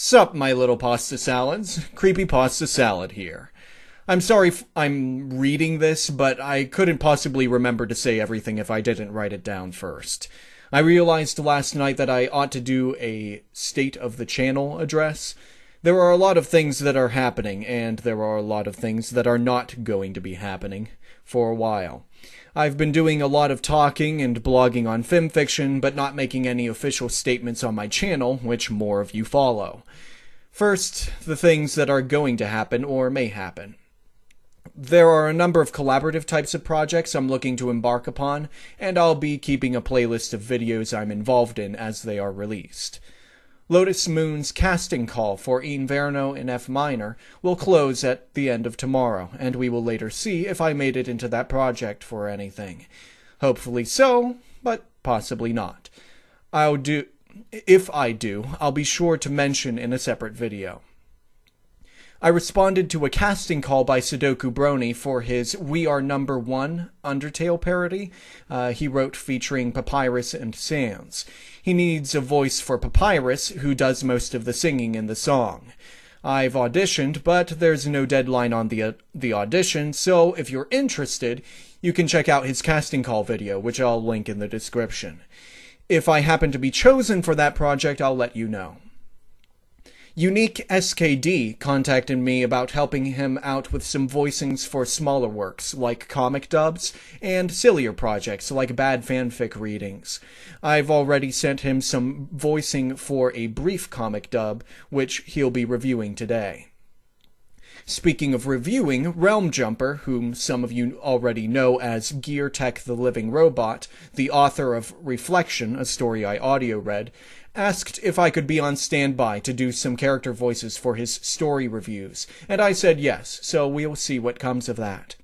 Sup, my little pasta salads. Creepy pasta salad here. I'm sorry I'm reading this, but I couldn't possibly remember to say everything if I didn't write it down first. I realized last night that I ought to do a State of the Channel address. There are a lot of things that are happening, and there are a lot of things that are not going to be happening for a while. I've been doing a lot of talking and blogging on FimFiction, but not making any official statements on my channel, which more of you follow. First, the things that are going to happen or may happen. There are a number of collaborative types of projects I'm looking to embark upon, and I'll be keeping a playlist of videos I'm involved in as they are released. Lotus Moon's casting call for Inverno in F minor will close at the end of tomorrow, and we will later see if I made it into that project for anything. Hopefully so, but possibly not. If I do, I'll be sure to mention in a separate video. I responded to a casting call by Sudoku Brony for his We Are Number One Undertale parody he wrote featuring Papyrus and Sans. He needs a voice for Papyrus, who does most of the singing in the song. I've auditioned, but there's no deadline on the audition, so if you're interested, you can check out his casting call video, which I'll link in the description. If I happen to be chosen for that project, I'll let you know. Unique SKD contacted me about helping him out with some voicings for smaller works, like comic dubs, and sillier projects, like bad fanfic readings. I've already sent him some voicing for a brief comic dub, which he'll be reviewing today. Speaking of reviewing, Realm Jumper, whom some of you already know as Gear Tech the Living Robot, the author of Reflection, a story I audio read, asked if I could be on standby to do some character voices for his story reviews, and I said yes, so we'll see what comes of that.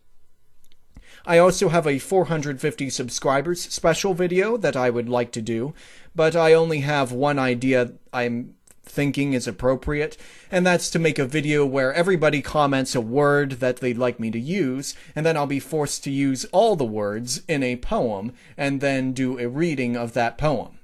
I also have a 450 subscribers special video that I would like to do, but I only have one idea I'm thinking is appropriate, and that's to make a video where everybody comments a word that they'd like me to use, and then I'll be forced to use all the words in a poem, and then do a reading of that poem.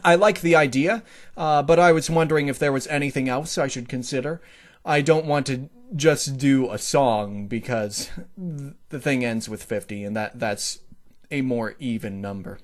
I like the idea, but I was wondering if there was anything else I should consider. I don't want to just do a song, because the thing ends with 50, and that's a more even number.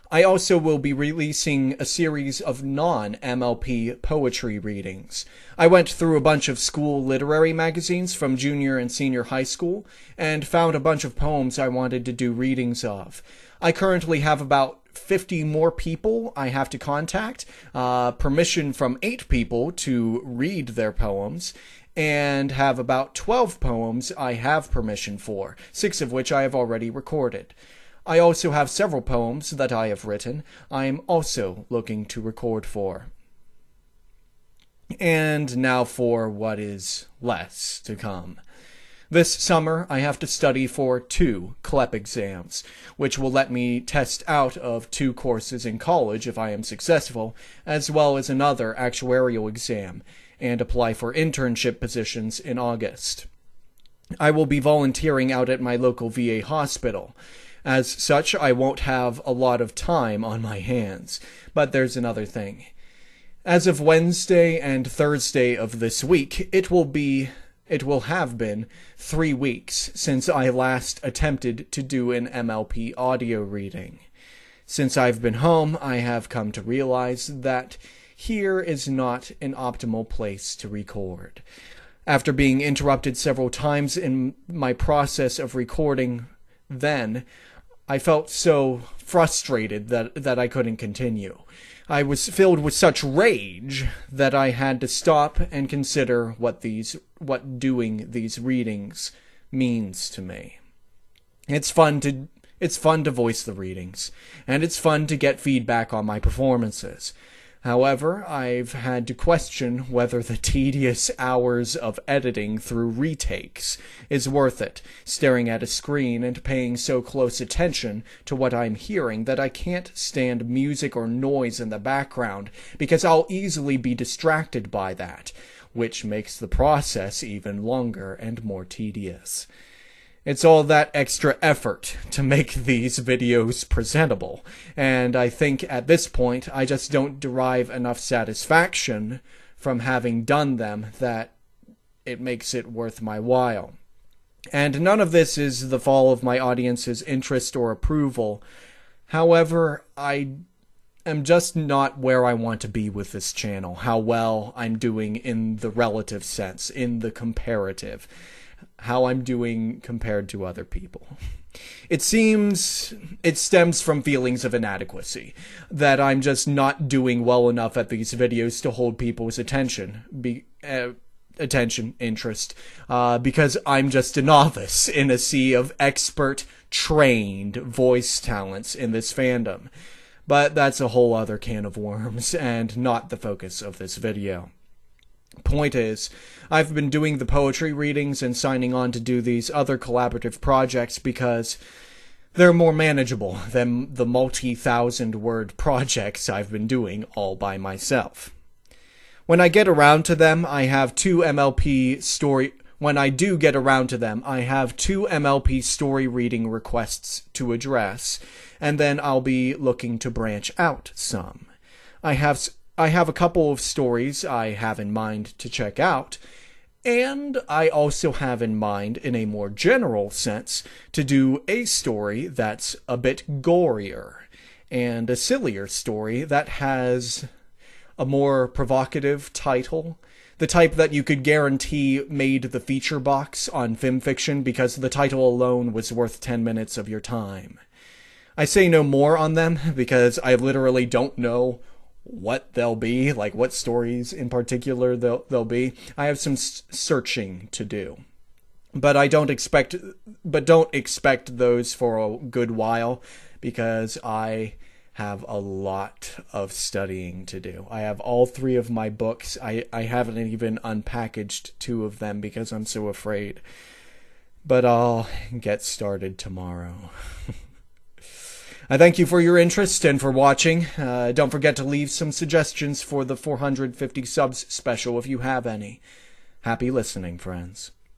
I also will be releasing a series of non-MLP poetry readings. I went through a bunch of school literary magazines from junior and senior high school, and found a bunch of poems I wanted to do readings of. I currently have about 50 more people I have to contact, permission from 8 people to read their poems, and have about 12 poems I have permission for, 6 of which I have already recorded. I also have several poems that I have written I am also looking to record for. And now for what is less to come. This summer, I have to study for 2 CLEP exams, which will let me test out of 2 courses in college if I am successful, as well as another actuarial exam, and apply for internship positions in August. I will be volunteering out at my local VA hospital. As such, I won't have a lot of time on my hands, but there's another thing. As of Wednesday and Thursday of this week, it will have been 3 weeks since I last attempted to do an MLP audio reading. Since I've been home, I have come to realize that here is not an optimal place to record. After being interrupted several times in my process of recording then, I felt so frustrated that I couldn't continue. I was filled with such rage that I had to stop and consider what doing these readings means to me. It's fun to voice the readings, and it's fun to get feedback on my performances. However, I've had to question whether the tedious hours of editing through retakes is worth it, staring at a screen and paying so close attention to what I'm hearing that I can't stand music or noise in the background because I'll easily be distracted by that, which makes the process even longer and more tedious. It's all that extra effort to make these videos presentable, and I think at this point I just don't derive enough satisfaction from having done them that it makes it worth my while. And none of this is the fall of my audience's interest or approval. However, I am just not where I want to be with this channel, how well I'm doing in the relative sense, in the comparative, how I'm doing compared to other people. It seems it stems from feelings of inadequacy, that I'm just not doing well enough at these videos to hold people's attention, interest, because I'm just a novice in a sea of expert, trained voice talents in this fandom. But that's a whole other can of worms, and not the focus of this video. Point is, I've been doing the poetry readings and signing on to do these other collaborative projects because they're more manageable than the multi-thousand-word projects I've been doing all by myself. When I get around to them, I have two MLP story reading requests to address, and then I'll be looking to branch out some. I have a couple of stories I have in mind to check out, and I also have in mind, in a more general sense, to do a story that's a bit gorier, and a sillier story that has a more provocative title, the type that you could guarantee made the feature box on FimFiction because the title alone was worth 10 minutes of your time. I say no more on them because I literally don't know what they'll be, like what stories in particular they'll be. I have some searching to do. But don't expect those for a good while because I have a lot of studying to do. I have all 3 of my books. I haven't even unpackaged 2 of them because I'm so afraid. But I'll get started tomorrow. I thank you for your interest and for watching. Don't forget to leave some suggestions for the 450 subs special if you have any. Happy listening, friends.